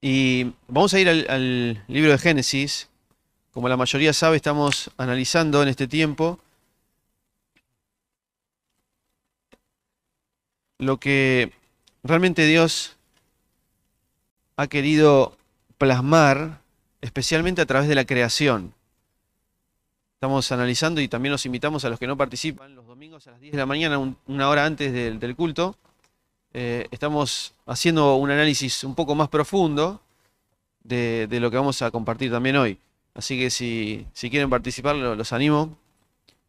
Y vamos a ir al libro de Génesis. Como la mayoría sabe, estamos analizando en este tiempo lo que realmente Dios ha querido plasmar, especialmente a través de la creación. Estamos analizando y también los invitamos a los que no participan los domingos a las 10 de la mañana, una hora antes del culto. Estamos haciendo un análisis un poco más profundo de lo que vamos a compartir también hoy. Así que si quieren participar, los animo.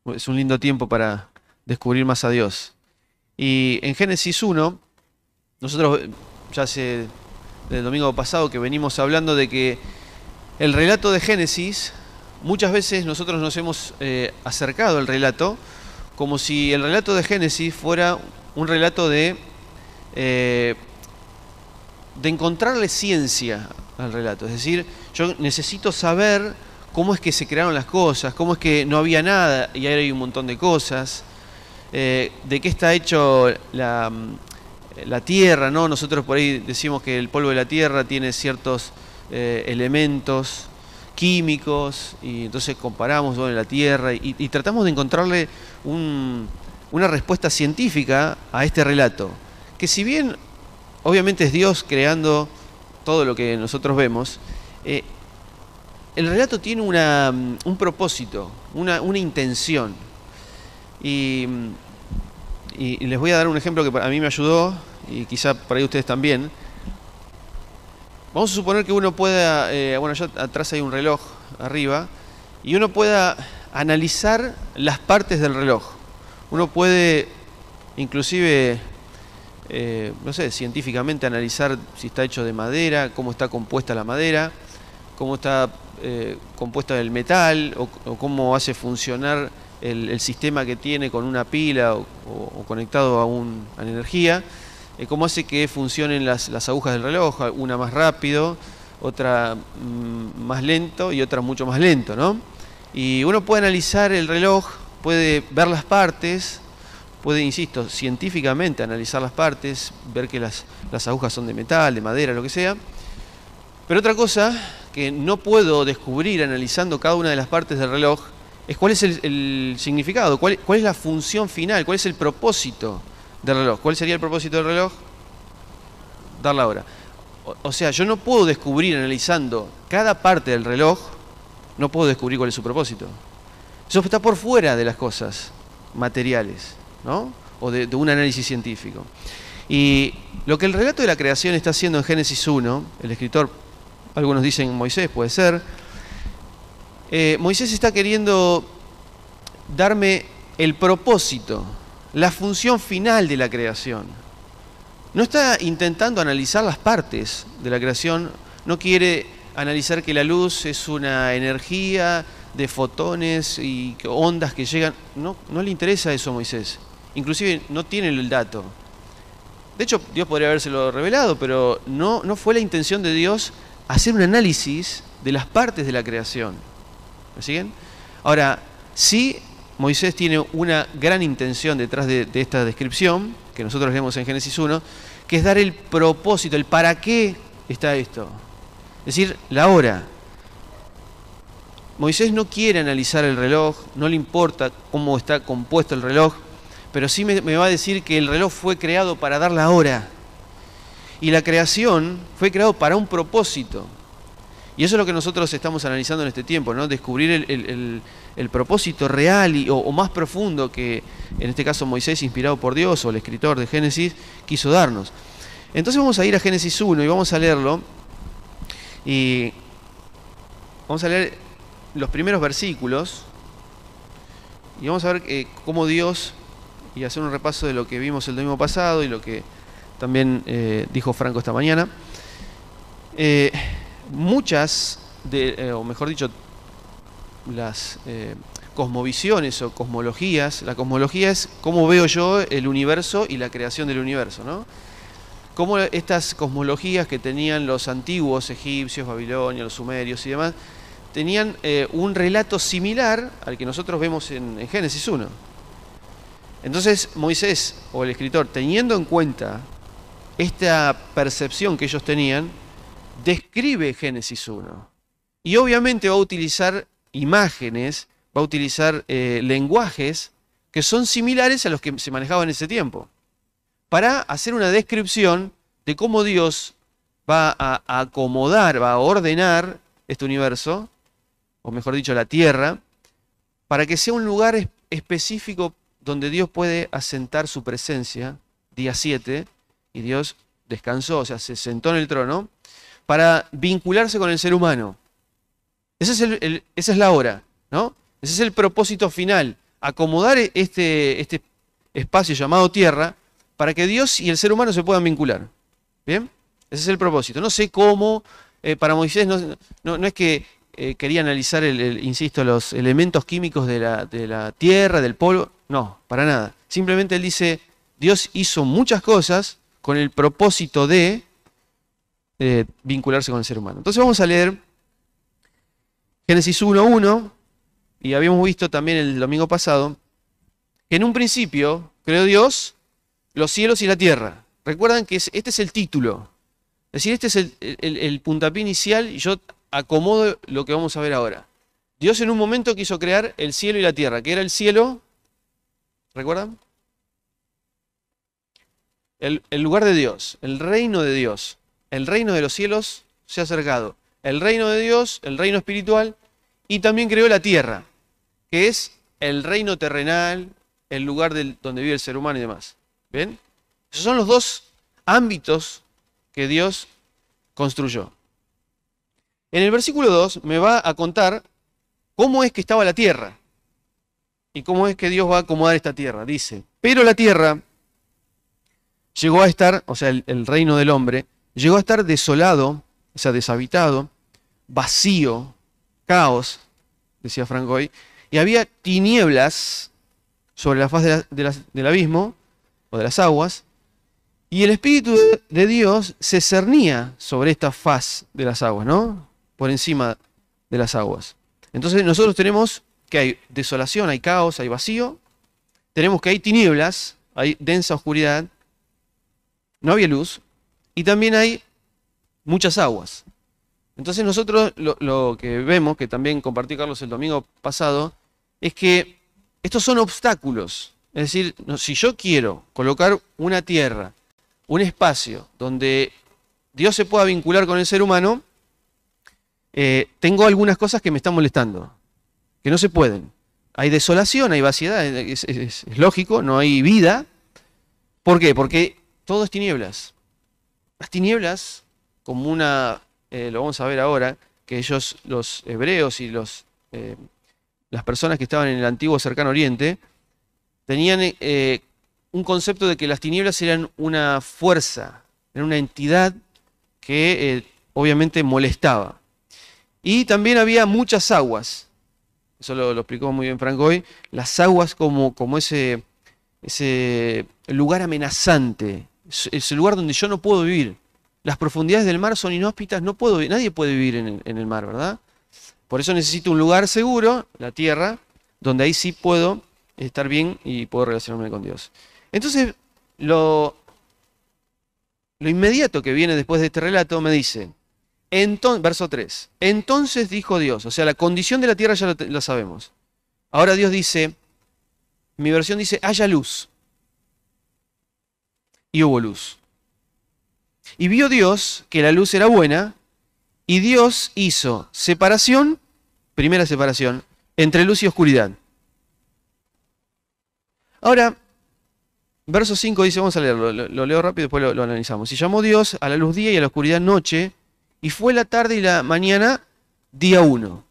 Es un lindo tiempo para descubrir más a Dios. Y en Génesis 1, nosotros ya hace del domingo pasado que venimos hablando de que el relato de Génesis, muchas veces nosotros nos hemos acercado al relato como si el relato de Génesis fuera un relato eh, de encontrarle ciencia al relato. Es decir, yo necesito saber cómo es que se crearon las cosas, cómo es que no había nada y ahora hay un montón de cosas, de qué está hecho la tierra, ¿no? Nosotros por ahí decimos que el polvo de la tierra tiene ciertos elementos químicos y entonces comparamos con la tierra y tratamos de encontrarle una respuesta científica a este relato, que si bien obviamente es Dios creando todo lo que nosotros vemos, el relato tiene un propósito, una intención. Y, y les voy a dar un ejemplo que a mí me ayudó y quizá para ahí ustedes también. Vamos a suponer que uno pueda, bueno, ya atrás hay un reloj arriba, y uno pueda analizar las partes del reloj. Uno puede inclusive, no sé, científicamente analizar si está hecho de madera, cómo está compuesta la madera, cómo está compuesta el metal, o cómo hace funcionar el sistema que tiene con una pila o conectado a energía, cómo hace que funcionen las agujas del reloj, una más rápido, otra más lento y otra mucho más lento, ¿no? Y uno puede analizar el reloj, puede ver las partes, puede, insisto, científicamente analizar las partes, ver que las agujas son de metal, de madera, lo que sea. Pero otra cosa que no puedo descubrir analizando cada una de las partes del reloj es cuál es el significado, cuál es la función final, cuál es el propósito del reloj. ¿Cuál sería el propósito del reloj? Dar la hora. O sea, yo no puedo descubrir analizando cada parte del reloj, no puedo descubrir cuál es su propósito. Eso está por fuera de las cosas materiales, ¿no? O de un análisis científico. Y lo que el relato de la creación está haciendo en Génesis 1, el escritor, algunos dicen Moisés, puede ser, Moisés está queriendo darme el propósito, la función final de la creación. No está intentando analizar las partes de la creación, no quiere analizar que la luz es una energía de fotones y ondas que llegan. No le interesa eso a Moisés. Inclusive no tiene el dato. De hecho, Dios podría habérselo revelado, pero no fue la intención de Dios hacer un análisis de las partes de la creación. ¿Me siguen? Ahora, sí, Moisés tiene una gran intención detrás de esta descripción, que nosotros leemos en Génesis 1, que es dar el propósito, el para qué está esto. Es decir, la hora. Moisés no quiere analizar el reloj, no le importa cómo está compuesto el reloj, pero sí me va a decir que el reloj fue creado para dar la hora. Y la creación fue creado para un propósito. Y eso es lo que nosotros estamos analizando en este tiempo, ¿no? Descubrir el propósito real o más profundo que, en este caso, Moisés, inspirado por Dios, o el escritor de Génesis, quiso darnos. Entonces vamos a ir a Génesis 1 y vamos a leerlo. Y vamos a leer los primeros versículos. Y vamos a ver cómo Dios, y hacer un repaso de lo que vimos el domingo pasado y lo que también dijo Franco esta mañana. Muchas, o mejor dicho, las cosmovisiones o cosmologías, la cosmología es cómo veo yo el universo y la creación del universo, ¿no? Cómo estas cosmologías que tenían los antiguos egipcios, babilonios, los sumerios y demás, tenían un relato similar al que nosotros vemos en Génesis 1. Entonces Moisés, o el escritor, teniendo en cuenta esta percepción que ellos tenían, describe Génesis 1. Y obviamente va a utilizar imágenes, va a utilizar lenguajes que son similares a los que se manejaban en ese tiempo, para hacer una descripción de cómo Dios va a acomodar, va a ordenar este universo, o mejor dicho, la tierra, para que sea un lugar específico donde Dios puede asentar su presencia, día 7, y Dios descansó, o sea, se sentó en el trono, para vincularse con el ser humano. Esa es la hora, ¿no? Ese es el propósito final, acomodar este espacio llamado tierra para que Dios y el ser humano se puedan vincular. ¿Bien? Ese es el propósito. No sé cómo, para Moisés no es que quería analizar, insisto, los elementos químicos de la tierra, del polvo. No, para nada. Simplemente él dice, Dios hizo muchas cosas con el propósito de vincularse con el ser humano. Entonces vamos a leer Génesis 1:1, y habíamos visto también el domingo pasado, que en un principio creó Dios los cielos y la tierra. Recuerdan que este es el título. Es decir, este es el puntapié inicial y yo acomodo lo que vamos a ver ahora. Dios en un momento quiso crear el cielo y la tierra. ¿Qué era el cielo? ¿Recuerdan? El lugar de Dios, el reino de Dios. El reino de los cielos se ha acercado. El reino de Dios, el reino espiritual, y también creó la tierra, que es el reino terrenal, el lugar donde vive el ser humano y demás. ¿Bien? Esos son los dos ámbitos que Dios construyó. En el versículo 2 me va a contar cómo es que estaba la tierra y cómo es que Dios va a acomodar esta tierra. Dice, pero la tierra llegó a estar, o sea, el reino del hombre, llegó a estar desolado, o sea, deshabitado, vacío, caos, decía Francoy, y había tinieblas sobre la faz del abismo, o de las aguas, y el Espíritu de Dios se cernía sobre esta faz de las aguas, ¿no? Por encima de las aguas. Entonces nosotros tenemos que hay desolación, hay caos, hay vacío, tenemos que hay tinieblas, hay densa oscuridad, no había luz, y también hay muchas aguas. Entonces nosotros lo que vemos, que también compartió Carlos el domingo pasado, es que estos son obstáculos. Es decir, si yo quiero colocar una tierra, un espacio donde Dios se pueda vincular con el ser humano, tengo algunas cosas que me están molestando, que no se pueden. Hay desolación, hay vaciedad, es lógico, no hay vida. ¿Por qué? Porque todo es tinieblas. Las tinieblas, como lo vamos a ver ahora, que ellos, los hebreos y las personas que estaban en el antiguo cercano oriente, tenían un concepto de que las tinieblas eran una fuerza, eran una entidad que obviamente molestaba. Y también había muchas aguas, eso lo explicó muy bien Frank hoy, las aguas como ese lugar amenazante, ese lugar donde yo no puedo vivir. Las profundidades del mar son inhóspitas, nadie puede vivir en el mar, ¿verdad? Por eso necesito un lugar seguro, la tierra, donde ahí sí puedo estar bien y puedo relacionarme con Dios. Entonces, lo inmediato que viene después de este relato me dice, verso 3, entonces dijo Dios, o sea, la condición de la tierra ya la sabemos. Ahora Dios dice, mi versión dice, haya luz. Y hubo luz. Y vio Dios que la luz era buena, y Dios hizo separación, primera separación, entre luz y oscuridad. Ahora, verso 5 dice, vamos a leerlo, lo leo rápido y después lo analizamos. Y llamó Dios a la luz día y a la oscuridad noche, y fue la tarde y la mañana día 1.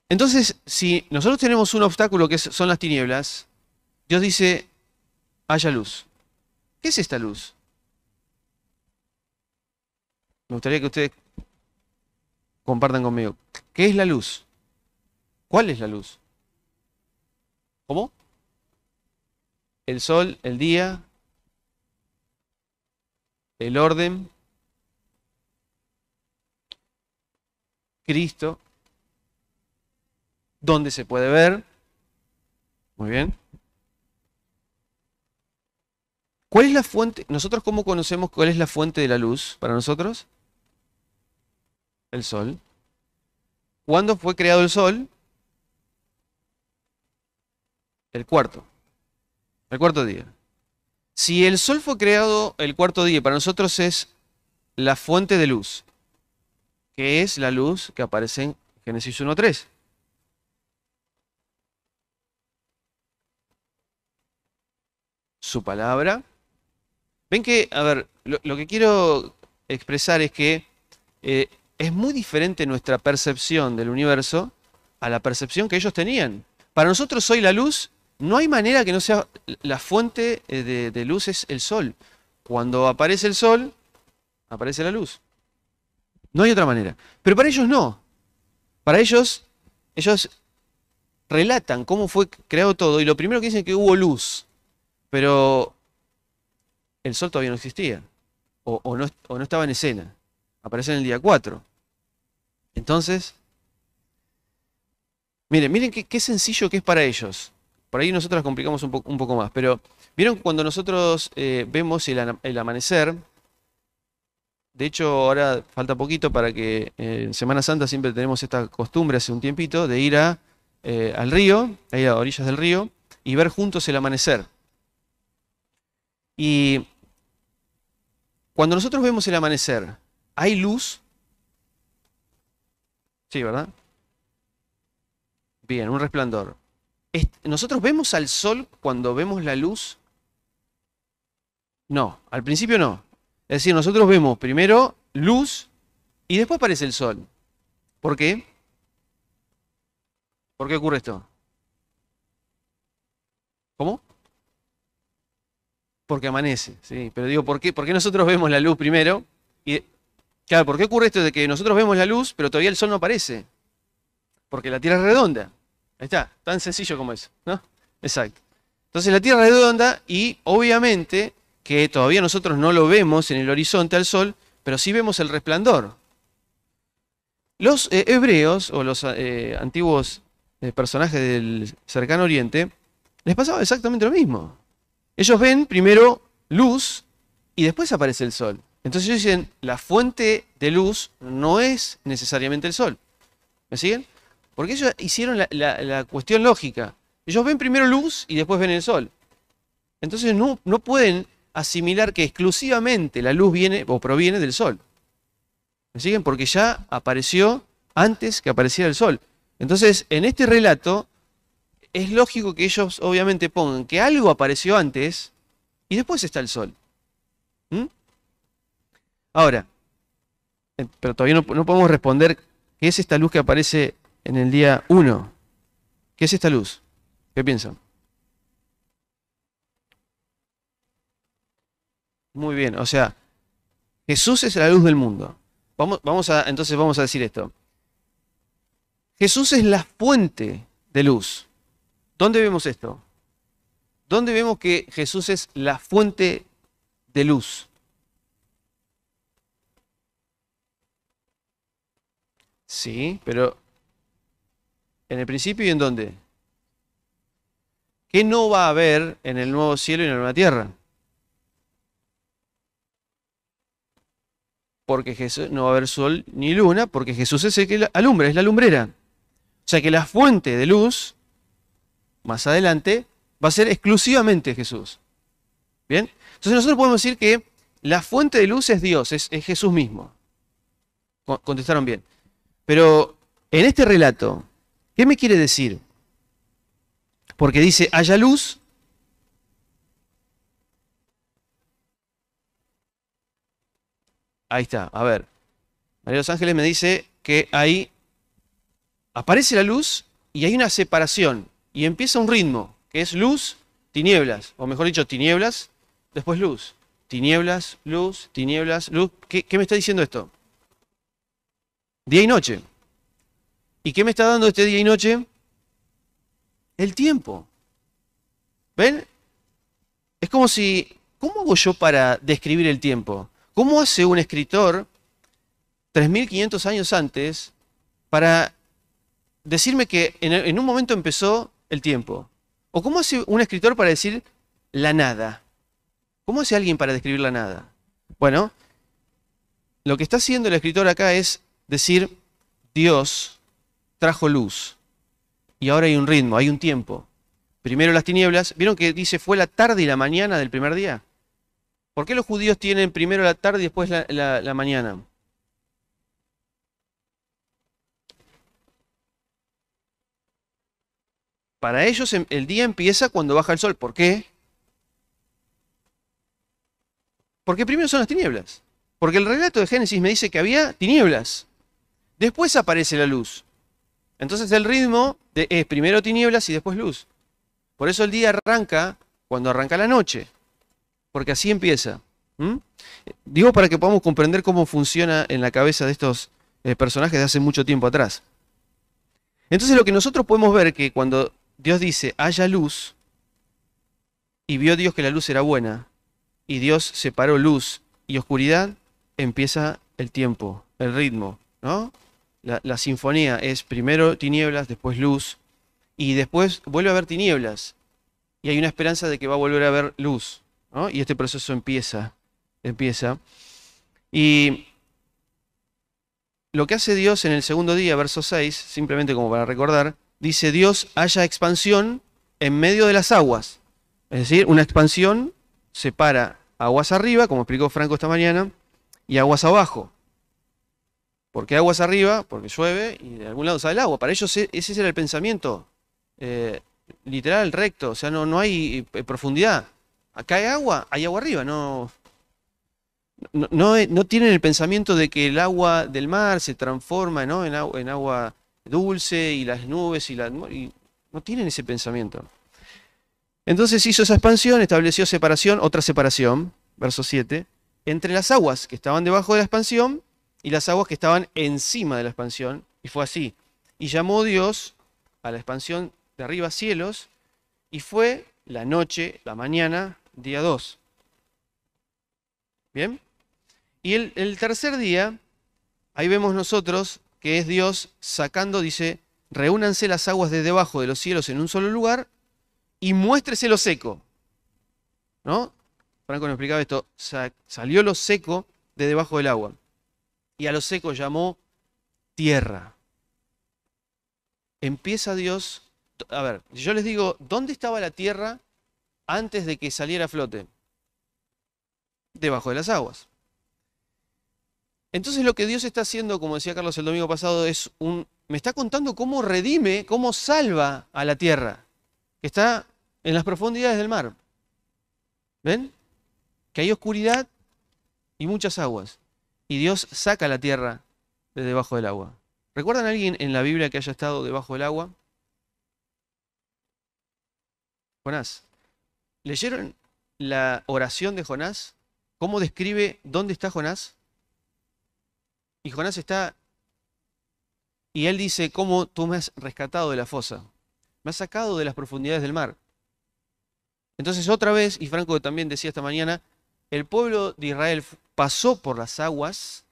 Entonces, si nosotros tenemos un obstáculo que son las tinieblas, Dios dice, haya luz. ¿Qué es esta luz? Me gustaría que ustedes compartan conmigo. ¿Qué es la luz? ¿Cuál es la luz? ¿Cómo? El sol, el día, el orden, Cristo, ¿dónde se puede ver? Muy bien. ¿Cuál es la fuente? ¿Nosotros cómo conocemos cuál es la fuente de la luz para nosotros? El sol. ¿Cuándo fue creado el sol? El cuarto día. Si el sol fue creado el cuarto día, para nosotros es la fuente de luz, que es la luz que aparece en Génesis 1:3. Su palabra. Ven que, a ver, lo que quiero expresar es que es muy diferente nuestra percepción del universo a la percepción que ellos tenían. Para nosotros hoy la luz, no hay manera que no sea la fuente de luz es el sol. Cuando aparece el sol, aparece la luz. No hay otra manera. Pero para ellos no. Para ellos relatan cómo fue creado todo y lo primero que dicen es que hubo luz. Pero el sol todavía no existía. O no estaba en escena. Aparece en el día 4. Entonces, miren qué sencillo que es para ellos. Por ahí nosotros complicamos un poco más. Pero, ¿vieron cuando nosotros vemos el amanecer? De hecho, ahora falta poquito para que en Semana Santa siempre tenemos esta costumbre, hace un tiempito, de ir al río, ahí a orillas del río, y ver juntos el amanecer. Y cuando nosotros vemos el amanecer, ¿hay luz? Sí, ¿verdad? Bien, un resplandor. ¿Nosotros vemos al sol cuando vemos la luz? No, al principio no. Es decir, nosotros vemos primero luz y después aparece el sol. ¿Por qué? ¿Por qué ocurre esto? ¿Cómo? Porque amanece, ¿sí? Pero digo, ¿por qué nosotros vemos la luz primero? Y, claro, ¿por qué ocurre esto de que nosotros vemos la luz, pero todavía el sol no aparece? Porque la Tierra es redonda. Ahí está, tan sencillo como eso, ¿no? Exacto. Entonces la Tierra es redonda y obviamente que todavía nosotros no lo vemos en el horizonte al sol, pero sí vemos el resplandor. Los hebreos o los antiguos personajes del cercano oriente les pasaba exactamente lo mismo. Ellos ven primero luz y después aparece el sol. Entonces ellos dicen, la fuente de luz no es necesariamente el sol. ¿Me siguen? Porque ellos hicieron la cuestión lógica. Ellos ven primero luz y después ven el sol. Entonces no pueden asimilar que exclusivamente la luz viene o proviene del sol. ¿Me siguen? Porque ya apareció antes que apareciera el sol. Entonces, en este relato, es lógico que ellos obviamente pongan que algo apareció antes y después está el sol. ¿Mm? Ahora, pero todavía no podemos responder qué es esta luz que aparece en el día 1. ¿Qué es esta luz? ¿Qué piensan? Muy bien, o sea, Jesús es la luz del mundo. Entonces vamos a decir esto. Jesús es la fuente de luz. ¿Dónde vemos esto? ¿Dónde vemos que Jesús es la fuente de luz? Sí, pero ¿en el principio y en dónde? ¿Qué no va a haber en el nuevo cielo y en la nueva tierra? Porque Jesús no va a haber sol ni luna, porque Jesús es el que alumbra, es la lumbrera. O sea que la fuente de luz, más adelante, va a ser exclusivamente Jesús. ¿Bien? Entonces nosotros podemos decir que la fuente de luz es Dios, es Jesús mismo. Contestaron bien. Pero en este relato, ¿qué me quiere decir? Porque dice, haya luz. Ahí está, a ver. María de los Ángeles me dice que ahí aparece la luz y hay una separación. Y empieza un ritmo, que es luz, tinieblas. O mejor dicho, tinieblas, después luz. Tinieblas, luz, tinieblas, luz. ¿Qué me está diciendo esto? Día y noche. ¿Y qué me está dando este día y noche? El tiempo. ¿Ven? Es como si... ¿Cómo hago yo para describir el tiempo? ¿Cómo hace un escritor 3.500 años antes para decirme que en un momento empezó el tiempo? ¿O cómo hace un escritor para decir la nada? ¿Cómo hace alguien para describir la nada? Bueno, lo que está haciendo el escritor acá es decir, Dios trajo luz y ahora hay un ritmo, hay un tiempo. Primero las tinieblas, ¿vieron que dice fue la tarde y la mañana del primer día? ¿Por qué los judíos tienen primero la tarde y después la mañana? Para ellos el día empieza cuando baja el sol. ¿Por qué? Porque primero son las tinieblas. Porque el relato de Génesis me dice que había tinieblas. Después aparece la luz. Entonces el ritmo es primero tinieblas y después luz. Por eso el día arranca cuando arranca la noche. Porque así empieza. ¿Mm? Digo para que podamos comprender cómo funciona en la cabeza de estos personajes de hace mucho tiempo atrás. Entonces lo que nosotros podemos ver es que cuando Dios dice haya luz, y vio Dios que la luz era buena, y Dios separó luz y oscuridad, empieza el tiempo, el ritmo, ¿no? La sinfonía es primero tinieblas, después luz, y después vuelve a haber tinieblas, y hay una esperanza de que va a volver a haber luz, ¿no? Y este proceso empieza. Y lo que hace Dios en el segundo día, verso 6, simplemente como para recordar, dice Dios haya expansión en medio de las aguas. Es decir, una expansión separa aguas arriba, como explicó Franco esta mañana, y aguas abajo. ¿Por qué aguas arriba? Porque llueve y de algún lado sale el agua. Para ellos ese era el pensamiento literal, recto. O sea, no hay profundidad. Acá hay agua arriba. No tienen el pensamiento de que el agua del mar se transforma, ¿no? en agua dulce y las nubes y no tienen ese pensamiento. Entonces hizo esa expansión, estableció separación, otra separación, verso 7, entre las aguas que estaban debajo de la expansión y las aguas que estaban encima de la expansión, y fue así. Y llamó Dios a la expansión de arriba cielos, y fue la noche, la mañana, día 2. ¿Bien? Y el tercer día, ahí vemos nosotros que es Dios sacando, dice, reúnanse las aguas de debajo de los cielos en un solo lugar y muéstrese lo seco. ¿No? Franco nos explicaba esto, salió lo seco de debajo del agua. Y a lo seco llamó tierra. Empieza Dios, a ver, yo les digo, ¿dónde estaba la tierra antes de que saliera a flote? Debajo de las aguas. Entonces lo que Dios está haciendo, como decía Carlos el domingo pasado, me está contando cómo redime, cómo salva a la tierra, que está en las profundidades del mar. ¿Ven? Que hay oscuridad y muchas aguas. Y Dios saca la tierra de debajo del agua. ¿Recuerdan a alguien en la Biblia que haya estado debajo del agua? Jonás. ¿Leyeron la oración de Jonás? ¿Cómo describe dónde está Jonás? Y Jonás está, y él dice, ¿cómo tú me has rescatado de la fosa? Me has sacado de las profundidades del mar. Entonces otra vez, y Franco también decía esta mañana, el pueblo de Israel pasó por las aguas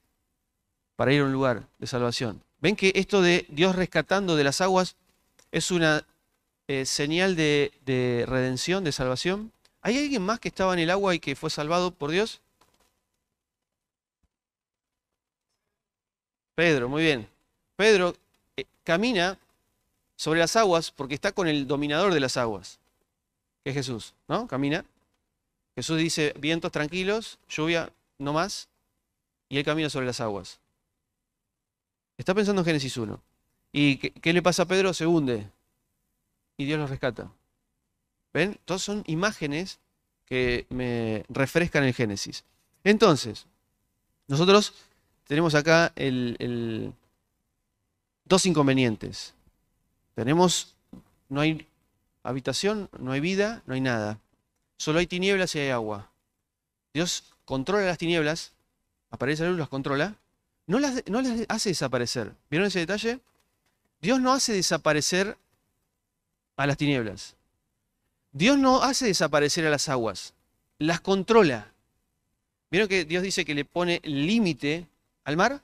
para ir a un lugar de salvación. ¿Ven que esto de Dios rescatando de las aguas es una señal de redención, de salvación? ¿Hay alguien más que estaba en el agua y que fue salvado por Dios? Pedro, muy bien. Pedro camina sobre las aguas porque está con el dominador de las aguas, que es Jesús, ¿no? Camina. Jesús dice, vientos tranquilos, lluvia, no más, y él camina sobre las aguas. Está pensando en Génesis 1. ¿Y qué le pasa a Pedro? Se hunde, y Dios lo rescata. ¿Ven? Todas son imágenes que me refrescan el Génesis. Entonces, nosotros tenemos acá dos inconvenientes. No hay habitación, no hay vida, no hay nada. Solo hay tinieblas y hay agua. Dios controla las tinieblas, aparece la luz, las controla, no las hace desaparecer. ¿Vieron ese detalle? Dios no hace desaparecer a las tinieblas. Dios no hace desaparecer a las aguas, las controla. ¿Vieron que Dios dice que le pone límite al mar?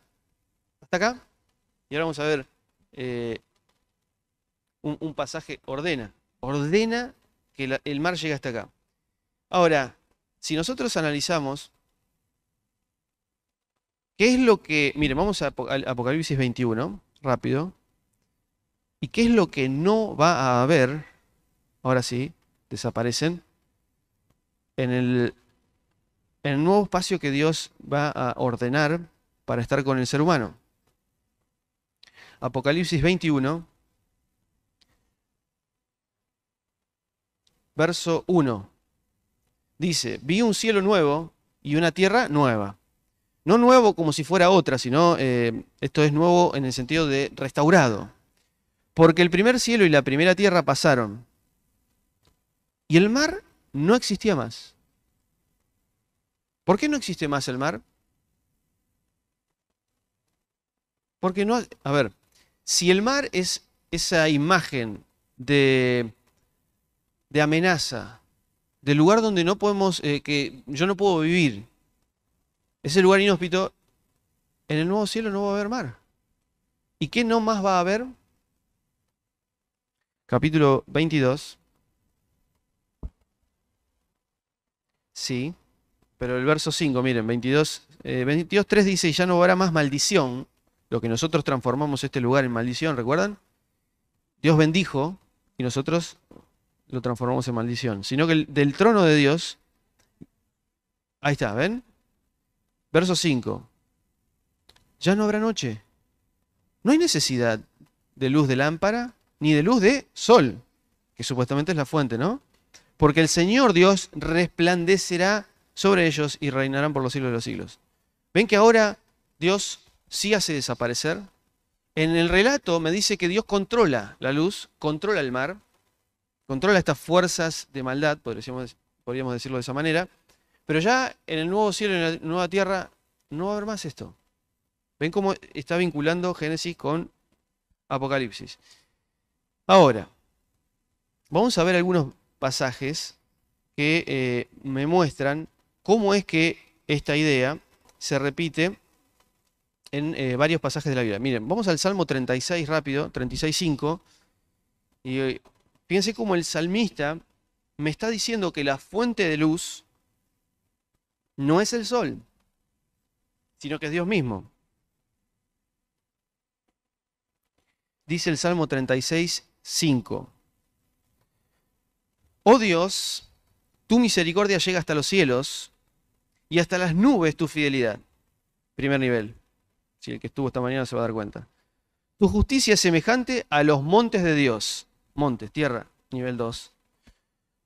¿Hasta acá? Y ahora vamos a ver un pasaje, ordena que el mar llegue hasta acá. Ahora, si nosotros analizamos qué es lo que, miren, vamos a Apocalipsis 21, rápido, y qué es lo que no va a haber, ahora sí, desaparecen, en el nuevo espacio que Dios va a ordenar para estar con el ser humano. Apocalipsis 21, verso 1. Dice, vi un cielo nuevo y una tierra nueva. No nuevo como si fuera otra, sino esto es nuevo en el sentido de restaurado. Porque el primer cielo y la primera tierra pasaron y el mar no existía más. ¿Por qué no existe más el mar? Porque no, a ver, si el mar es esa imagen de, de amenaza, del lugar donde no podemos, que yo no puedo vivir, ese lugar inhóspito, en el nuevo cielo no va a haber mar. ¿Y qué no más va a haber? Capítulo 22. Sí, pero el verso 5, miren, 22, 22:3 dice, y ya no habrá más maldición, lo que nosotros transformamos este lugar en maldición, ¿recuerdan? Dios bendijo y nosotros lo transformamos en maldición, sino que del trono de Dios, ahí está, ¿ven? Verso 5, ya no habrá noche, no hay necesidad de luz de lámpara ni de luz de sol, que supuestamente es la fuente, ¿no? Porque el Señor Dios resplandecerá sobre ellos y reinarán por los siglos de los siglos. ¿Ven que ahora Dios sí hace desaparecer? En el relato me dice que Dios controla la luz, controla el mar, controla estas fuerzas de maldad, podríamos decirlo de esa manera, pero ya en el nuevo cielo y en la nueva tierra no va a haber más esto. ¿Ven cómo está vinculando Génesis con Apocalipsis? Ahora, vamos a ver algunos pasajes que me muestran cómo es que esta idea se repite en varios pasajes de la Biblia. Miren, vamos al Salmo 36 rápido, 36:5, y fíjense cómo el salmista me está diciendo que la fuente de luz no es el sol, sino que es Dios mismo. Dice el Salmo 36:5. Oh Dios, tu misericordia llega hasta los cielos y hasta las nubes tu fidelidad. Primer nivel. Si el que estuvo esta mañana se va a dar cuenta. Tu justicia es semejante a los montes de Dios. Montes, tierra, nivel 2.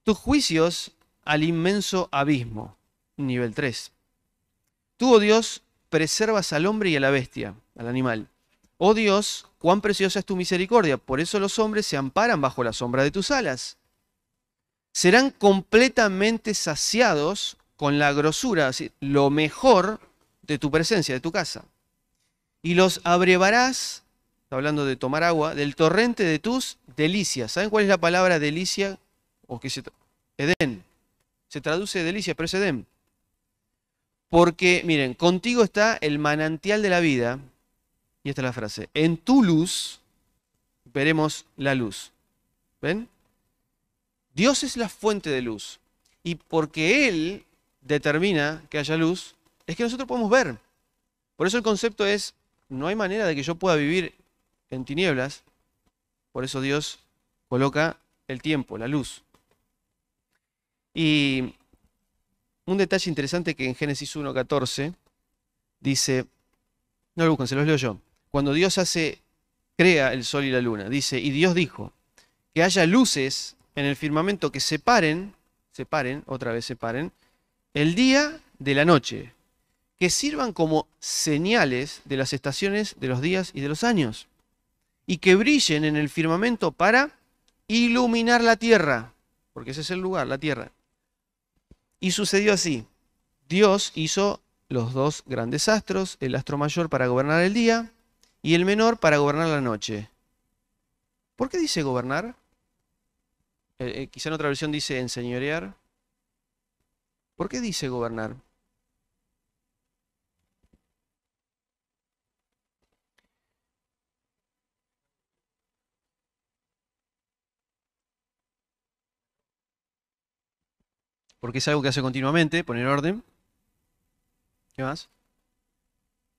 Tus juicios al inmenso abismo. Nivel 3. Tú, oh Dios, preservas al hombre y a la bestia, al animal. Oh Dios, cuán preciosa es tu misericordia. Por eso los hombres se amparan bajo la sombra de tus alas. Serán completamente saciados con la grosura, así, lo mejor de tu presencia, de tu casa. Y los abrevarás, está hablando de tomar agua, del torrente de tus delicias. ¿Saben cuál es la palabra delicia? O que Edén. Se traduce delicia, pero es Edén. Porque, miren, contigo está el manantial de la vida. Y esta es la frase. En tu luz veremos la luz. ¿Ven? Dios es la fuente de luz. Y porque Él determina que haya luz, es que nosotros podemos ver. Por eso el concepto es, no hay manera de que yo pueda vivir en tinieblas. Por eso Dios coloca el tiempo, la luz. Y un detalle interesante que en Génesis 1:14 dice, no lo busquen, se los leo yo. Cuando Dios crea el sol y la luna, dice, y Dios dijo, que haya luces en el firmamento que separen, otra vez separen, el día de la noche, que sirvan como señales de las estaciones de los días y de los años, y que brillen en el firmamento para iluminar la tierra, porque ese es el lugar, la tierra. Y sucedió así. Dios hizo los dos grandes astros, el astro mayor para gobernar el día y el menor para gobernar la noche. ¿Por qué dice gobernar? Quizá en otra versión dice enseñorear. ¿Por qué dice gobernar? porque es algo que hace continuamente, poner orden. ¿Qué más?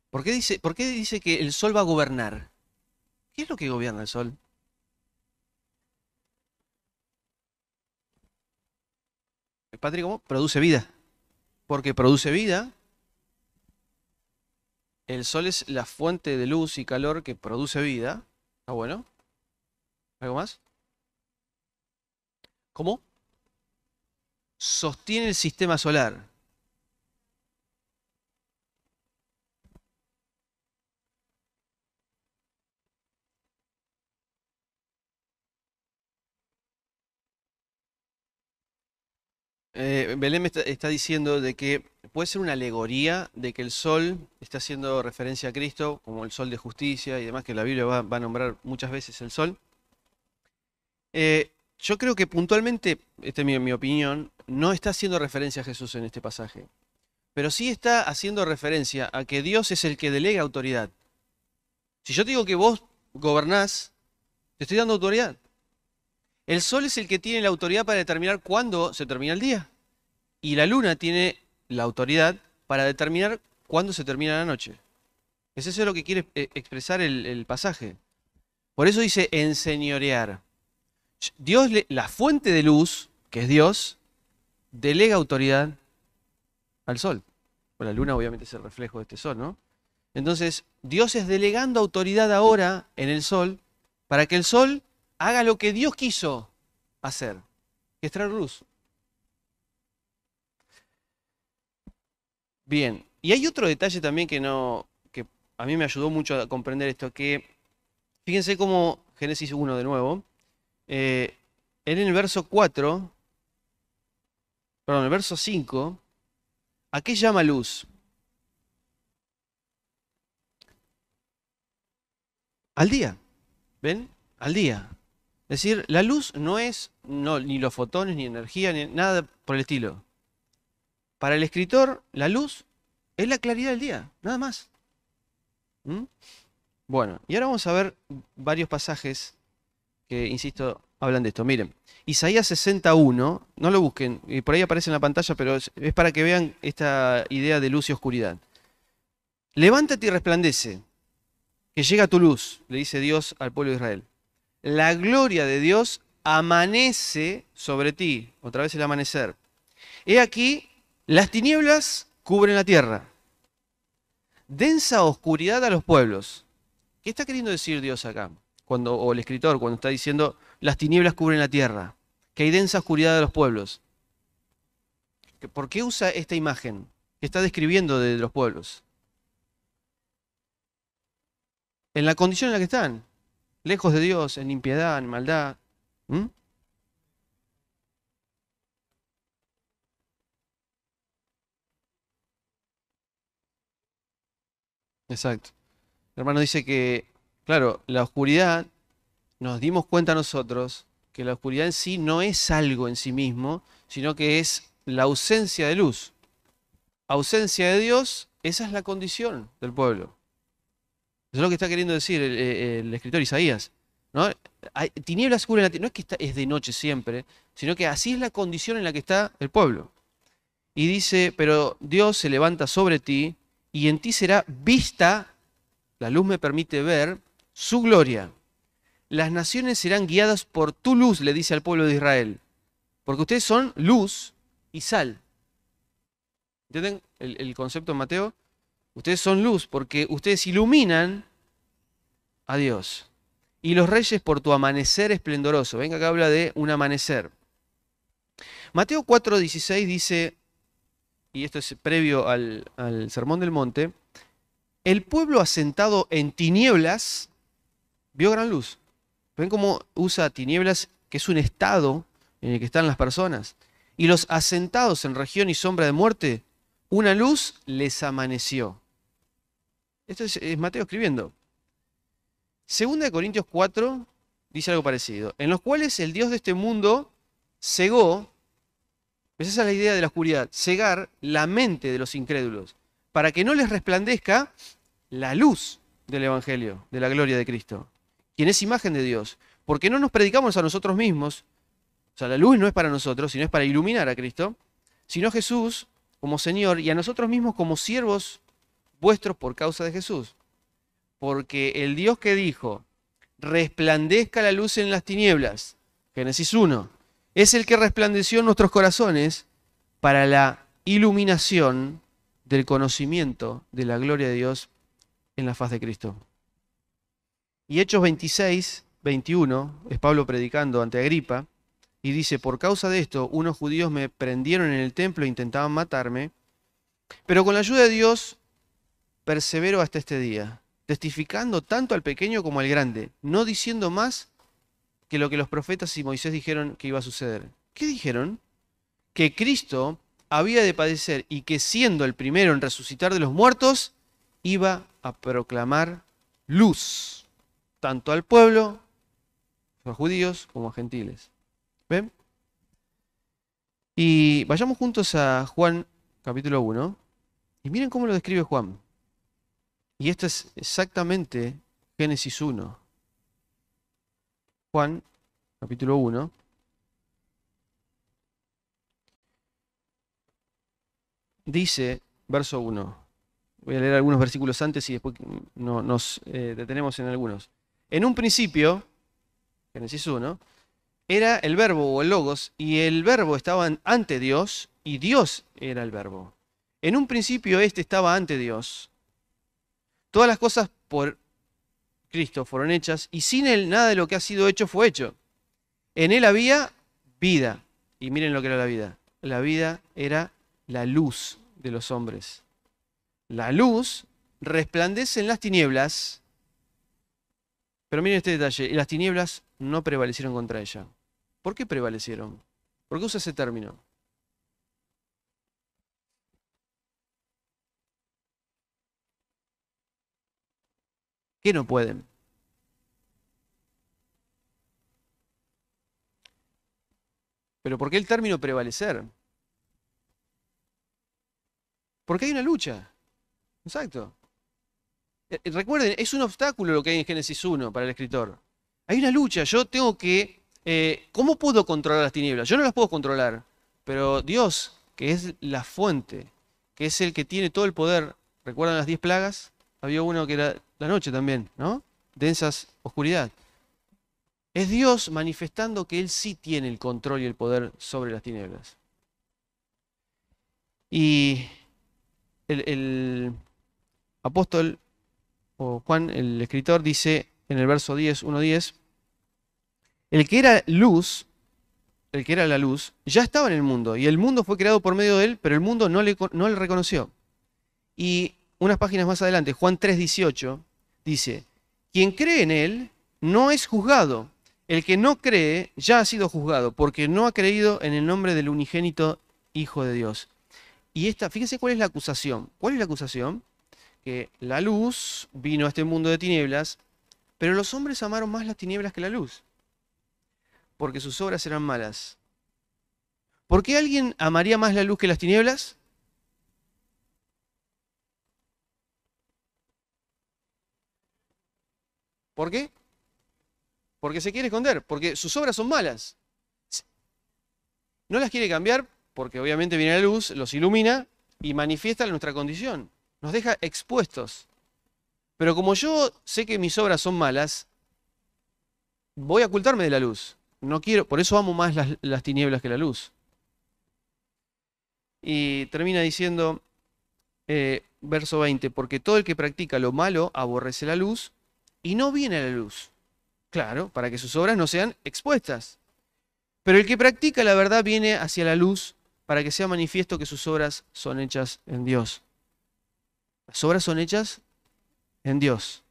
¿Por qué dice que el sol va a gobernar? ¿Qué es lo que gobierna el sol? Patrick, ¿cómo? Produce vida. Porque produce vida. El sol es la fuente de luz y calor que produce vida. ¿Está bueno? ¿Algo más? ¿Cómo? Sostiene el sistema solar. Belén me está diciendo de que puede ser una alegoría de que el sol está haciendo referencia a Cristo como el sol de justicia y demás, que la Biblia va a nombrar muchas veces el sol. Yo creo que puntualmente, esta es mi opinión, no está haciendo referencia a Jesús en este pasaje, pero sí está haciendo referencia a que Dios es el que delega autoridad. Si yo te digo que vos gobernás, te estoy dando autoridad. El sol es el que tiene la autoridad para determinar cuándo se termina el día. Y la luna tiene la autoridad para determinar cuándo se termina la noche. Es eso lo que quiere expresar el pasaje. Por eso dice enseñorear. Dios, la fuente de luz, que es Dios, delega autoridad al sol. Bueno, la luna obviamente es el reflejo de este sol, ¿no? Entonces, Dios es delegando autoridad ahora en el sol para que el sol haga lo que Dios quiso hacer, que es traer luz. Bien, y hay otro detalle también que a mí me ayudó mucho a comprender esto, que fíjense cómo Génesis 1 de nuevo, en el verso 4, perdón, el verso 5, ¿a qué llama luz? Al día, ¿ven? Al día. Es decir, la luz no es ni los fotones, ni energía, ni nada por el estilo. Para el escritor, la luz es la claridad del día, nada más. ¿Mm? Bueno, y ahora vamos a ver varios pasajes que, insisto, hablan de esto. Miren, Isaías 61, no lo busquen, y por ahí aparece en la pantalla, pero es para que vean esta idea de luz y oscuridad. Levántate y resplandece, que llega tu luz, le dice Dios al pueblo de Israel. La gloria de Dios amanece sobre ti, otra vez el amanecer. He aquí, las tinieblas cubren la tierra. Densa oscuridad a los pueblos. ¿Qué está queriendo decir Dios acá? O el escritor, cuando está diciendo, las tinieblas cubren la tierra. Que hay densa oscuridad a los pueblos. ¿Por qué usa esta imagen que está describiendo de los pueblos? En la condición en la que están. Lejos de Dios, en impiedad, en maldad. ¿Mm? Exacto. El hermano dice que, claro, la oscuridad, nos dimos cuenta nosotros que la oscuridad en sí no es algo en sí mismo, sino que es la ausencia de luz. Ausencia de Dios, esa es la condición del pueblo. Eso es lo que está queriendo decir el escritor Isaías, ¿no? Tinieblas cubren la tierra. No es que es de noche siempre, sino que así es la condición en la que está el pueblo. Y dice, pero Dios se levanta sobre ti y en ti será vista, la luz me permite ver, su gloria. Las naciones serán guiadas por tu luz, le dice al pueblo de Israel. Porque ustedes son luz y sal. ¿Entienden el concepto en Mateo? Ustedes son luz porque ustedes iluminan a Dios. Y los reyes por tu amanecer esplendoroso. Venga, acá habla de un amanecer. Mateo 4:16 dice, y esto es previo al Sermón del Monte, el pueblo asentado en tinieblas vio gran luz. ¿Ven cómo usa tinieblas, que es un estado en el que están las personas? Y los asentados en región y sombra de muerte, una luz les amaneció. Esto es Mateo escribiendo. Segunda de Corintios 4 dice algo parecido. En los cuales el Dios de este mundo cegó, esa es la idea de la oscuridad, cegar la mente de los incrédulos, para que no les resplandezca la luz del Evangelio, de la gloria de Cristo, quien es imagen de Dios. Porque no nos predicamos a nosotros mismos, o sea, la luz no es para nosotros, sino es para iluminar a Cristo, sino a Jesús como Señor y a nosotros mismos como siervos vuestros por causa de Jesús. Porque el Dios que dijo, resplandezca la luz en las tinieblas, Génesis 1, es el que resplandeció en nuestros corazones para la iluminación del conocimiento de la gloria de Dios en la faz de Cristo. Y Hechos 26, 21, es Pablo predicando ante Agripa, y dice, por causa de esto, unos judíos me prendieron en el templo e intentaban matarme, pero con la ayuda de Dios persevero hasta este día, testificando tanto al pequeño como al grande, no diciendo más que lo que los profetas y Moisés dijeron que iba a suceder. ¿Qué dijeron? Que Cristo había de padecer y que siendo el primero en resucitar de los muertos, iba a proclamar luz, tanto al pueblo, a los judíos, como a gentiles. ¿Ven? Y vayamos juntos a Juan capítulo 1, y miren cómo lo describe Juan. Y esto es exactamente Génesis 1. Juan capítulo 1. Dice, verso 1. Voy a leer algunos versículos antes y después nos detenemos en algunos. En un principio, Génesis 1, era el verbo o el logos, y el verbo estaba ante Dios, y Dios era el verbo. En un principio este estaba ante Dios. Todas las cosas por Cristo fueron hechas, y sin él nada de lo que ha sido hecho fue hecho. En él había vida. Y miren lo que era la vida. La vida era la luz de los hombres. La luz resplandece en las tinieblas, pero miren este detalle, y las tinieblas no prevalecieron contra ella. ¿Por qué prevalecieron? ¿Por qué usa ese término? ¿Qué no pueden? ¿Pero por qué el término prevalecer? Porque hay una lucha. Exacto. Recuerden, es un obstáculo lo que hay en Génesis 1 para el escritor. Hay una lucha, yo tengo que... ¿cómo puedo controlar las tinieblas? Yo no las puedo controlar, pero Dios, que es la fuente, que es el que tiene todo el poder, ¿recuerdan las 10 plagas? Había uno que era la noche también, ¿no? Densas oscuridad. Es Dios manifestando que Él sí tiene el control y el poder sobre las tinieblas. Y el apóstol, o Juan, el escritor, dice en el verso 10, 1:10, el que era luz, el que era la luz, ya estaba en el mundo, y el mundo fue creado por medio de él, pero el mundo no le reconoció. Y unas páginas más adelante, Juan 3:18, dice, quien cree en él no es juzgado, el que no cree ya ha sido juzgado, porque no ha creído en el nombre del unigénito Hijo de Dios. Y fíjense cuál es la acusación. ¿Cuál es la acusación? Que la luz vino a este mundo de tinieblas, pero los hombres amaron más las tinieblas que la luz, porque sus obras eran malas. ¿Por qué alguien amaría más la luz que las tinieblas? ¿Por qué? Porque se quiere esconder, porque sus obras son malas. No las quiere cambiar porque obviamente viene la luz, los ilumina y manifiesta nuestra condición. Nos deja expuestos. Pero como yo sé que mis obras son malas, voy a ocultarme de la luz. No quiero, por eso amo más las tinieblas que la luz. Y termina diciendo, verso 20, porque todo el que practica lo malo aborrece la luz y no viene a la luz. Claro, para que sus obras no sean expuestas. Pero el que practica la verdad viene hacia la luz para que sea manifiesto que sus obras son hechas en Dios. Las obras son hechas en Dios,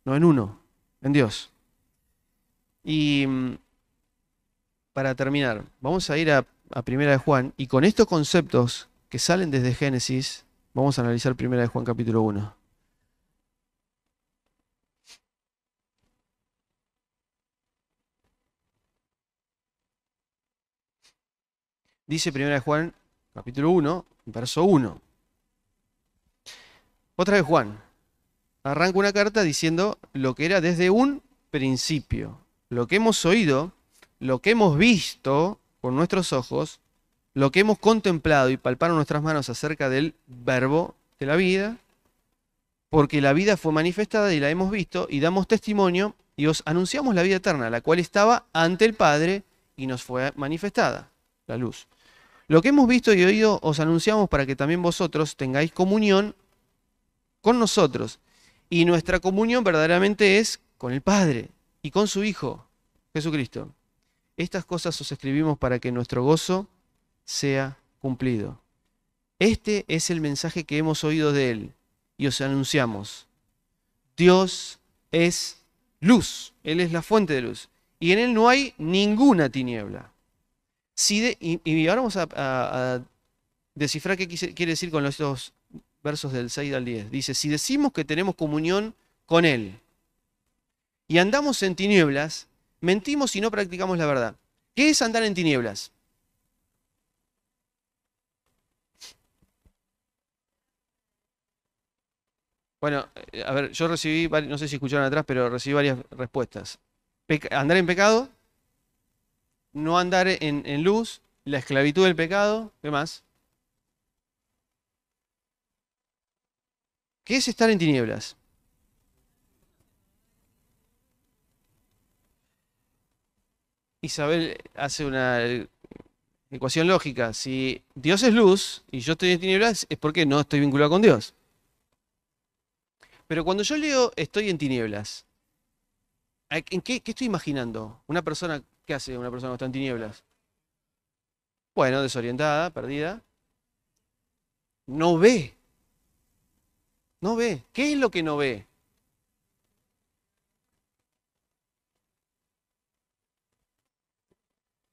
no en uno, en Dios. Y para terminar, vamos a ir a Primera de Juan, y con estos conceptos que salen desde Génesis, vamos a analizar Primera de Juan capítulo 1. Dice Primera de Juan capítulo 1, verso 1. Otra vez Juan arranca una carta diciendo lo que era desde un principio. Lo que hemos oído, lo que hemos visto con nuestros ojos, lo que hemos contemplado y palpado en nuestras manos acerca del verbo de la vida, porque la vida fue manifestada y la hemos visto, y damos testimonio y os anunciamos la vida eterna, la cual estaba ante el Padre y nos fue manifestada, la luz. Lo que hemos visto y oído os anunciamos para que también vosotros tengáis comunión con nosotros. Y nuestra comunión verdaderamente es con el Padre y con su Hijo, Jesucristo. Estas cosas os escribimos para que nuestro gozo sea cumplido. Este es el mensaje que hemos oído de Él y os anunciamos. Dios es luz, Él es la fuente de luz, y en Él no hay ninguna tiniebla. Y ahora vamos a descifrar qué quiere decir con estos versos del 6 al 10. Dice, si decimos que tenemos comunión con Él y andamos en tinieblas, mentimos y no practicamos la verdad. ¿Qué es andar en tinieblas? Bueno, a ver, yo recibí, no sé si escucharon atrás, pero recibí varias respuestas. Andar en pecado, no andar en luz, la esclavitud del pecado, ¿qué más? ¿Qué es estar en tinieblas? Isabel hace una ecuación lógica. Si Dios es luz y yo estoy en tinieblas, es porque no estoy vinculado con Dios. Pero cuando yo leo estoy en tinieblas, ¿en qué estoy imaginando? Una persona, ¿qué hace una persona que está en tinieblas? Bueno, desorientada, perdida. No ve. No ve. ¿Qué es lo que no ve?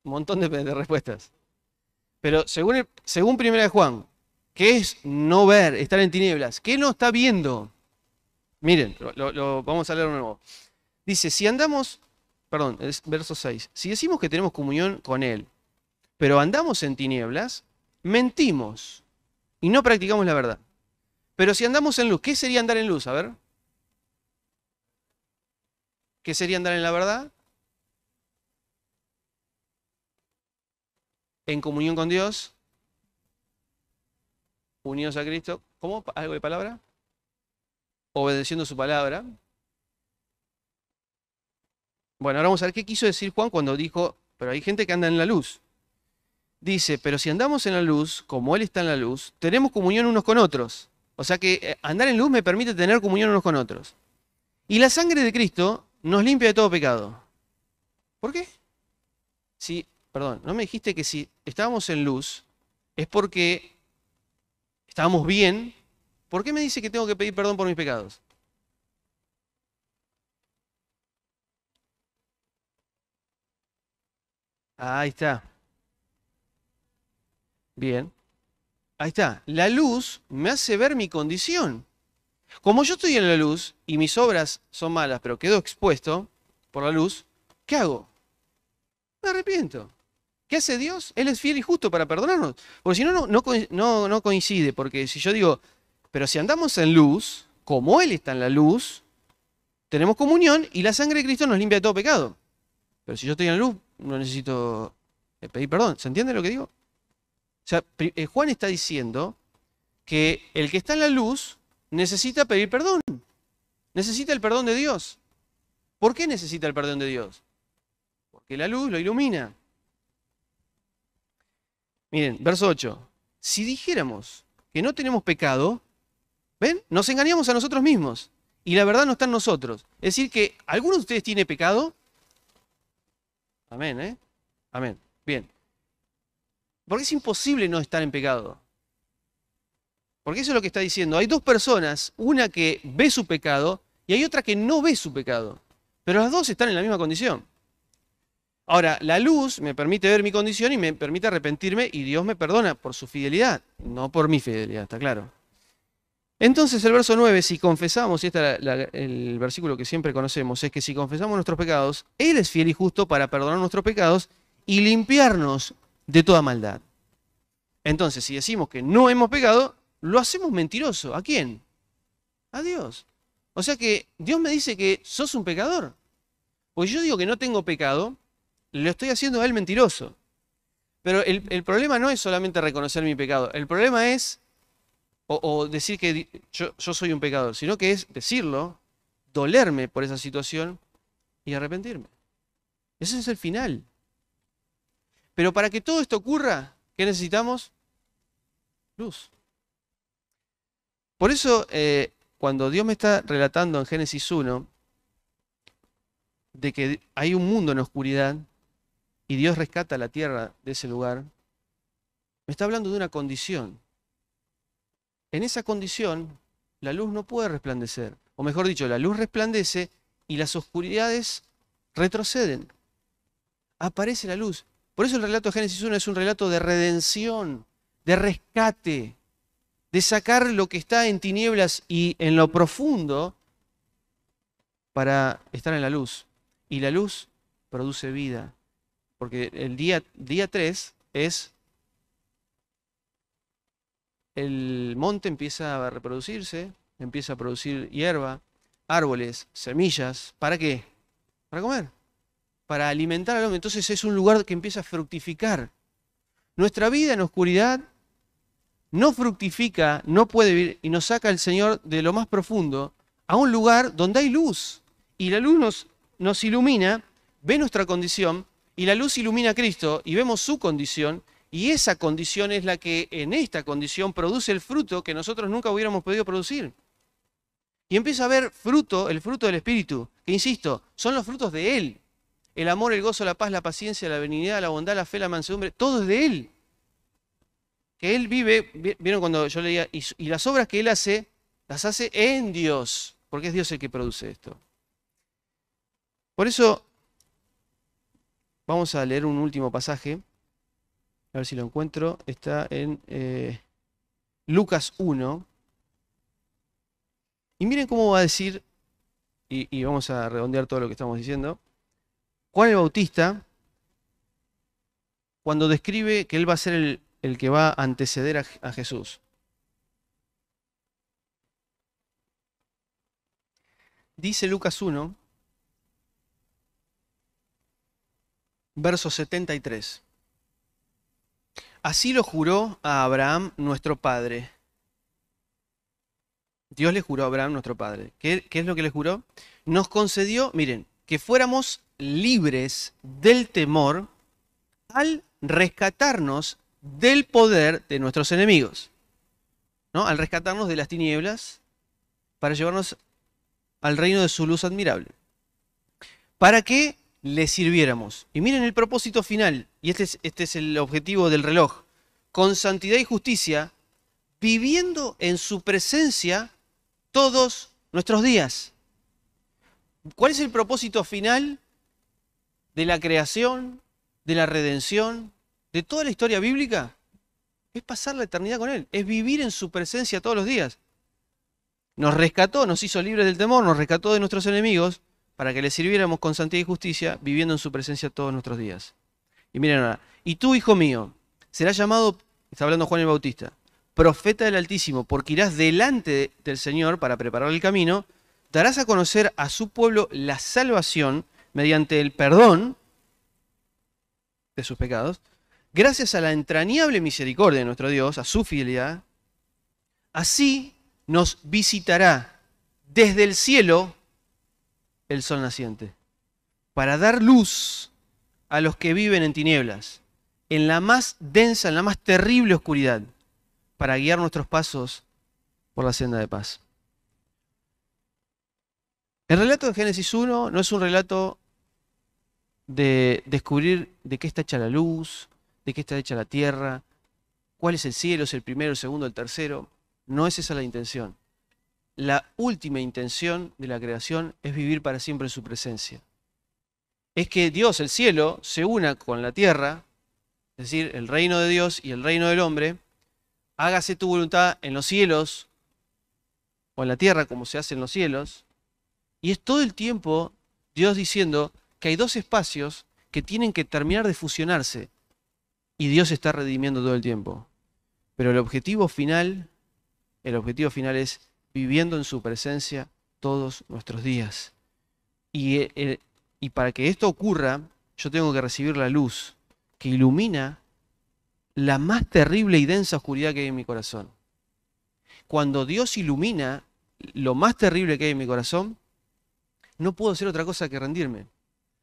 Un montón de respuestas. Pero según Primera de Juan, ¿qué es no ver, estar en tinieblas? ¿Qué no está viendo? Miren, vamos a leer de nuevo. Dice, si andamos, perdón, es verso 6. Si decimos que tenemos comunión con Él, pero andamos en tinieblas, mentimos y no practicamos la verdad. Pero si andamos en luz, ¿qué sería andar en luz? A ver. ¿Qué sería andar en la verdad? En comunión con Dios, unidos a Cristo. ¿Cómo? ¿Algo de palabra? Obedeciendo su palabra. Bueno, ahora vamos a ver qué quiso decir Juan cuando dijo, pero hay gente que anda en la luz. Dice, pero si andamos en la luz, como Él está en la luz, tenemos comunión unos con otros. O sea que andar en luz me permite tener comunión unos con otros. Y la sangre de Cristo nos limpia de todo pecado. ¿Por qué? Si, perdón, ¿no me dijiste que si estábamos en luz es porque estábamos bien? ¿Por qué me dice que tengo que pedir perdón por mis pecados? Ahí está. Bien. Ahí está. La luz me hace ver mi condición. Como yo estoy en la luz y mis obras son malas, pero quedo expuesto por la luz, ¿qué hago? Me arrepiento. ¿Qué hace Dios? Él es fiel y justo para perdonarnos. Porque si no, no coincide. Porque si yo digo, pero si andamos en luz, como Él está en la luz, tenemos comunión y la sangre de Cristo nos limpia de todo pecado. Pero si yo estoy en la luz, no necesito pedir perdón. ¿Se entiende lo que digo? O sea, Juan está diciendo que el que está en la luz necesita pedir perdón. Necesita el perdón de Dios. ¿Por qué necesita el perdón de Dios? Porque la luz lo ilumina. Miren, verso 8. Si dijéramos que no tenemos pecado, ¿ven? Nos engañamos a nosotros mismos. Y la verdad no está en nosotros. Es decir, que ¿alguno de ustedes tiene pecado? Amén, ¿eh? Amén. Bien. Porque es imposible no estar en pecado. Porque eso es lo que está diciendo. Hay dos personas, una que ve su pecado y hay otra que no ve su pecado. Pero las dos están en la misma condición. Ahora, la luz me permite ver mi condición y me permite arrepentirme y Dios me perdona por su fidelidad, no por mi fidelidad, está claro. Entonces el verso 9, si confesamos, y este es el versículo que siempre conocemos, es que si confesamos nuestros pecados, Él es fiel y justo para perdonar nuestros pecados y limpiarnos de toda maldad. Entonces, si decimos que no hemos pecado, lo hacemos mentiroso. ¿A quién? A Dios. O sea que Dios me dice que sos un pecador. Pues yo digo que no tengo pecado, le estoy haciendo a Él mentiroso. Pero el problema no es solamente reconocer mi pecado. El problema es, o decir que yo soy un pecador, sino que es decirlo, dolerme por esa situación y arrepentirme. Ese es el final. Pero para que todo esto ocurra, ¿qué necesitamos? Luz. Por eso, cuando Dios me está relatando en Génesis 1, de que hay un mundo en oscuridad y Dios rescata la tierra de ese lugar, me está hablando de una condición. En esa condición, la luz no puede resplandecer. O mejor dicho, la luz resplandece y las oscuridades retroceden. Aparece la luz. Por eso el relato de Génesis 1 es un relato de redención, de rescate, de sacar lo que está en tinieblas y en lo profundo para estar en la luz. Y la luz produce vida. Porque el día 3 es el monte empieza a reproducirse, empieza a producir hierba, árboles, semillas. ¿Para qué? Para comer, para alimentar al hombre. Entonces es un lugar que empieza a fructificar. Nuestra vida en oscuridad no fructifica, no puede vivir, y nos saca el Señor de lo más profundo a un lugar donde hay luz. Y la luz nos ilumina, ve nuestra condición, y la luz ilumina a Cristo, y vemos su condición, y esa condición es la que en esta condición produce el fruto que nosotros nunca hubiéramos podido producir. Y empieza a haber fruto, el fruto del Espíritu, que insisto, son los frutos de Él. El amor, el gozo, la paz, la paciencia, la benignidad, la bondad, la fe, la mansedumbre, todo es de Él. Que Él vive, vieron cuando yo leía, y las obras que Él hace, las hace en Dios, porque es Dios el que produce esto. Por eso, vamos a leer un último pasaje, a ver si lo encuentro, está en Lucas 1. Y miren cómo va a decir, y vamos a redondear todo lo que estamos diciendo, Juan el Bautista, cuando describe que él va a ser el que va a anteceder a Jesús. Dice Lucas 1, verso 73. Así lo juró a Abraham nuestro padre. Dios le juró a Abraham nuestro padre. ¿Qué es lo que le juró? Nos concedió, miren, que fuéramos libres del temor al rescatarnos del poder de nuestros enemigos, ¿no? Al rescatarnos de las tinieblas para llevarnos al reino de su luz admirable. Para que le sirviéramos. Y miren el propósito final, y este es el objetivo del reloj, con santidad y justicia, viviendo en su presencia todos nuestros días. ¿Cuál es el propósito final de la creación, de la redención, de toda la historia bíblica? Es pasar la eternidad con Él, es vivir en su presencia todos los días. Nos rescató, nos hizo libres del temor, nos rescató de nuestros enemigos para que le sirviéramos con santidad y justicia, viviendo en su presencia todos nuestros días. Y miren ahora, y tú, hijo mío, serás llamado, está hablando Juan el Bautista, profeta del Altísimo, porque irás delante del Señor para preparar el camino, darás a conocer a su pueblo la salvación mediante el perdón de sus pecados, gracias a la entrañable misericordia de nuestro Dios, a su fidelidad. Así nos visitará desde el cielo el sol naciente, para dar luz a los que viven en tinieblas, en la más densa, en la más terrible oscuridad, para guiar nuestros pasos por la senda de paz. El relato de Génesis 1 no es un relato de descubrir de qué está hecha la luz, de qué está hecha la tierra, cuál es el cielo, es el primero, el segundo, el tercero. No es esa la intención. La última intención de la creación es vivir para siempre en su presencia. Es que Dios, el cielo, se una con la tierra, es decir, el reino de Dios y el reino del hombre. Hágase tu voluntad en los cielos o en la tierra como se hace en los cielos. Y es todo el tiempo Dios diciendo que hay dos espacios que tienen que terminar de fusionarse. Y Dios está redimiendo todo el tiempo. Pero el objetivo final es viviendo en su presencia todos nuestros días. Y para que esto ocurra, yo tengo que recibir la luz que ilumina la más terrible y densa oscuridad que hay en mi corazón. Cuando Dios ilumina lo más terrible que hay en mi corazón, no puedo hacer otra cosa que rendirme.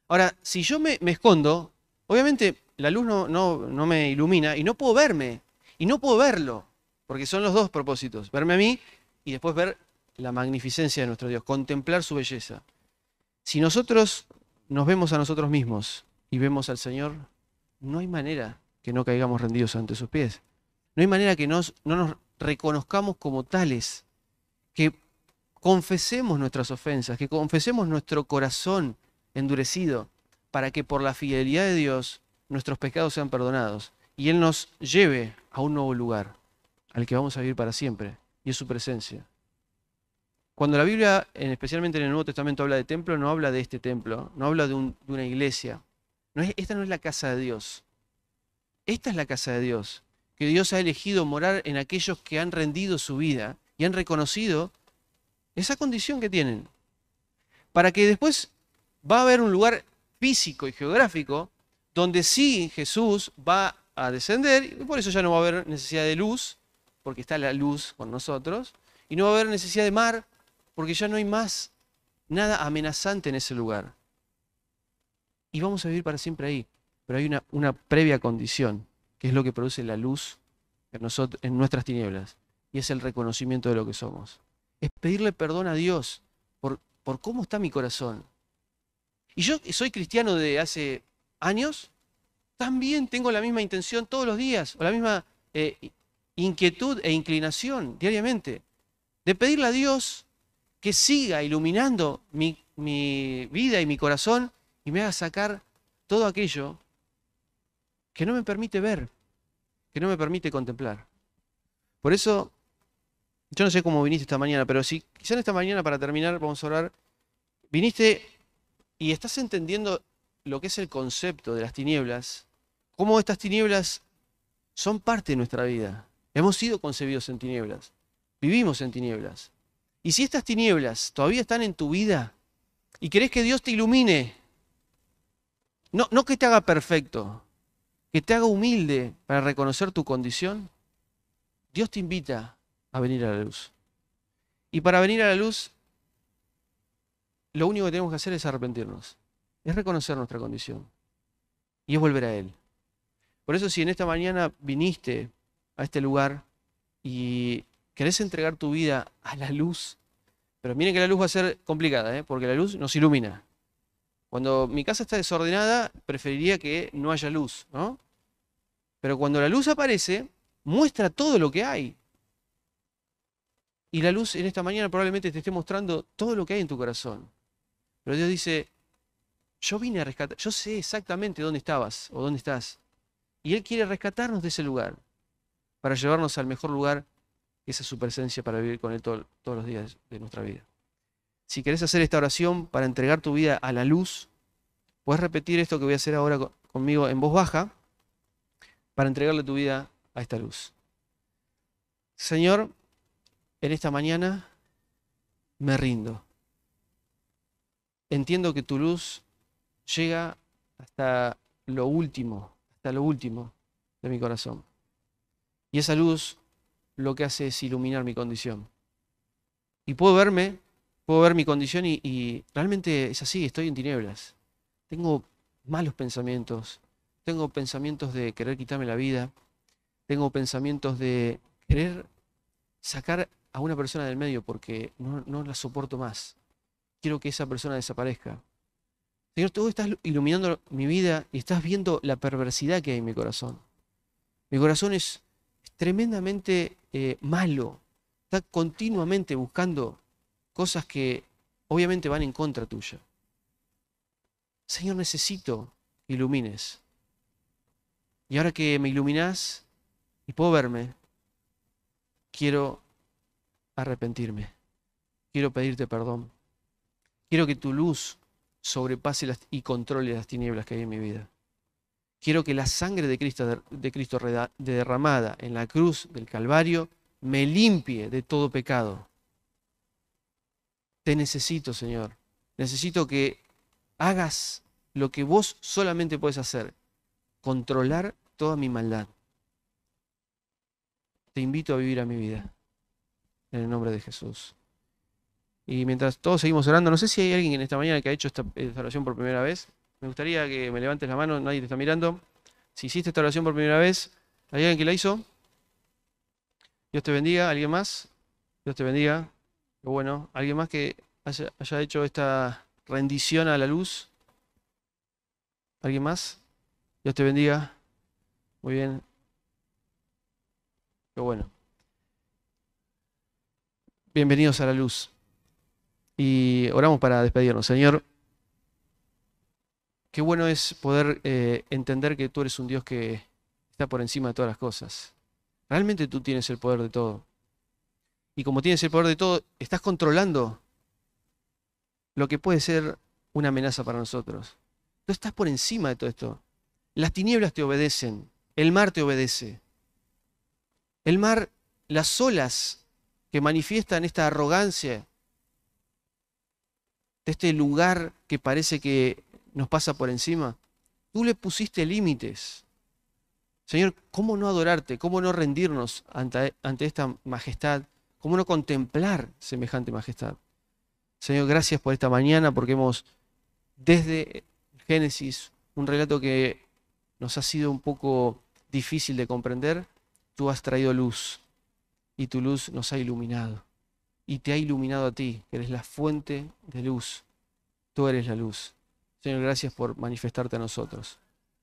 Ahora, si yo me escondo, obviamente la luz no me ilumina y no puedo verme, y no puedo verlo, porque son los dos propósitos, verme a mí y después ver la magnificencia de nuestro Dios, contemplar su belleza. Si nosotros nos vemos a nosotros mismos y vemos al Señor, no hay manera que no caigamos rendidos ante sus pies. No hay manera que no nos reconozcamos como tales, que confesemos nuestras ofensas, que confesemos nuestro corazón endurecido, para que por la fidelidad de Dios nuestros pecados sean perdonados y Él nos lleve a un nuevo lugar, al que vamos a vivir para siempre, y es su presencia. Cuando la Biblia, especialmente en el Nuevo Testamento, habla de templo, no habla de este templo, no habla de una iglesia. Esta no es la casa de Dios. Esta es la casa de Dios, que Dios ha elegido morar en aquellos que han rendido su vida y han reconocido esa condición que tienen. Para que después va a haber un lugar físico y geográfico donde sí Jesús va a descender, y por eso ya no va a haber necesidad de luz, porque está la luz con nosotros, y no va a haber necesidad de mar, porque ya no hay más nada amenazante en ese lugar. Y vamos a vivir para siempre ahí. Pero hay una previa condición, que es lo que produce la luz en nuestras tinieblas, y es el reconocimiento de lo que somos. Es pedirle perdón a Dios por cómo está mi corazón. Y yo soy cristiano de hace años, también tengo la misma intención todos los días, o la misma inquietud e inclinación diariamente, de pedirle a Dios que siga iluminando mi vida y mi corazón y me haga sacar todo aquello que no me permite ver, que no me permite contemplar. Por eso, yo no sé cómo viniste esta mañana, pero si quizá en esta mañana, para terminar, vamos a orar, viniste y estás entendiendo lo que es el concepto de las tinieblas, cómo estas tinieblas son parte de nuestra vida. Hemos sido concebidos en tinieblas, vivimos en tinieblas. Y si estas tinieblas todavía están en tu vida y querés que Dios te ilumine, no que te haga perfecto, que te haga humilde para reconocer tu condición, Dios te invita a venir a la luz. Y para venir a la luz, lo único que tenemos que hacer es arrepentirnos, es reconocer nuestra condición y es volver a Él. Por eso, si en esta mañana viniste a este lugar y querés entregar tu vida a la luz, pero miren que la luz va a ser complicada, porque la luz nos ilumina. Cuando mi casa está desordenada, preferiría que no haya luz, ¿no? Pero cuando la luz aparece, muestra todo lo que hay. Y la luz en esta mañana probablemente te esté mostrando todo lo que hay en tu corazón. Pero Dios dice, yo vine a rescatar, yo sé exactamente dónde estabas o dónde estás. Y Él quiere rescatarnos de ese lugar, para llevarnos al mejor lugar, que es su presencia, para vivir con Él todos los días de nuestra vida. Si querés hacer esta oración para entregar tu vida a la luz, puedes repetir esto que voy a hacer ahora conmigo en voz baja, para entregarle tu vida a esta luz. Señor, en esta mañana me rindo. Entiendo que tu luz llega hasta lo último de mi corazón. Y esa luz lo que hace es iluminar mi condición. Y puedo ver mi condición y realmente es así, estoy en tinieblas. Tengo malos pensamientos, tengo pensamientos de querer quitarme la vida, tengo pensamientos de querer sacar a una persona del medio porque no la soporto más. Quiero que esa persona desaparezca. Señor, tú estás iluminando mi vida y estás viendo la perversidad que hay en mi corazón. Mi corazón es tremendamente malo. Está continuamente buscando cosas que obviamente van en contra tuya. Señor, necesito que ilumines. Y ahora que me iluminás y puedo verme, quiero arrepentirme. Quiero pedirte perdón. Quiero que tu luz sobrepase y controle las tinieblas que hay en mi vida. Quiero que la sangre de Cristo derramada en la cruz del Calvario me limpie de todo pecado. Te necesito, Señor. Necesito que hagas lo que vos solamente puedes hacer, controlar toda mi maldad. te invito a vivir a mi vida. En el nombre de Jesús. Y mientras todos seguimos orando, no sé si hay alguien en esta mañana que ha hecho esta oración por primera vez. Me gustaría que me levantes la mano, nadie te está mirando. Si hiciste esta oración por primera vez, ¿hay alguien que la hizo? Dios te bendiga. ¿Alguien más? Dios te bendiga. Qué bueno. ¿Alguien más que haya hecho esta rendición a la luz? ¿Alguien más? Dios te bendiga. Muy bien. Qué bueno. Bienvenidos a la luz. Y oramos para despedirnos. Señor, qué bueno es poder entender que tú eres un Dios que está por encima de todas las cosas. Realmente tú tienes el poder de todo. Y como tienes el poder de todo, estás controlando lo que puede ser una amenaza para nosotros. Tú estás por encima de todo esto. Las tinieblas te obedecen, el mar te obedece. El mar, las olas que manifiestan esta arrogancia de este lugar que parece que nos pasa por encima, tú le pusiste límites. Señor, ¿cómo no adorarte? ¿Cómo no rendirnos ante esta majestad? ¿Cómo no contemplar semejante majestad? Señor, gracias por esta mañana, porque hemos, desde Génesis, un relato que nos ha sido un poco difícil de comprender, tú has traído luz y tu luz nos ha iluminado. Y te ha iluminado a ti, que eres la fuente de luz. Tú eres la luz. Señor, gracias por manifestarte a nosotros.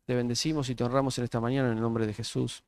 Te bendecimos y te honramos en esta mañana en el nombre de Jesús.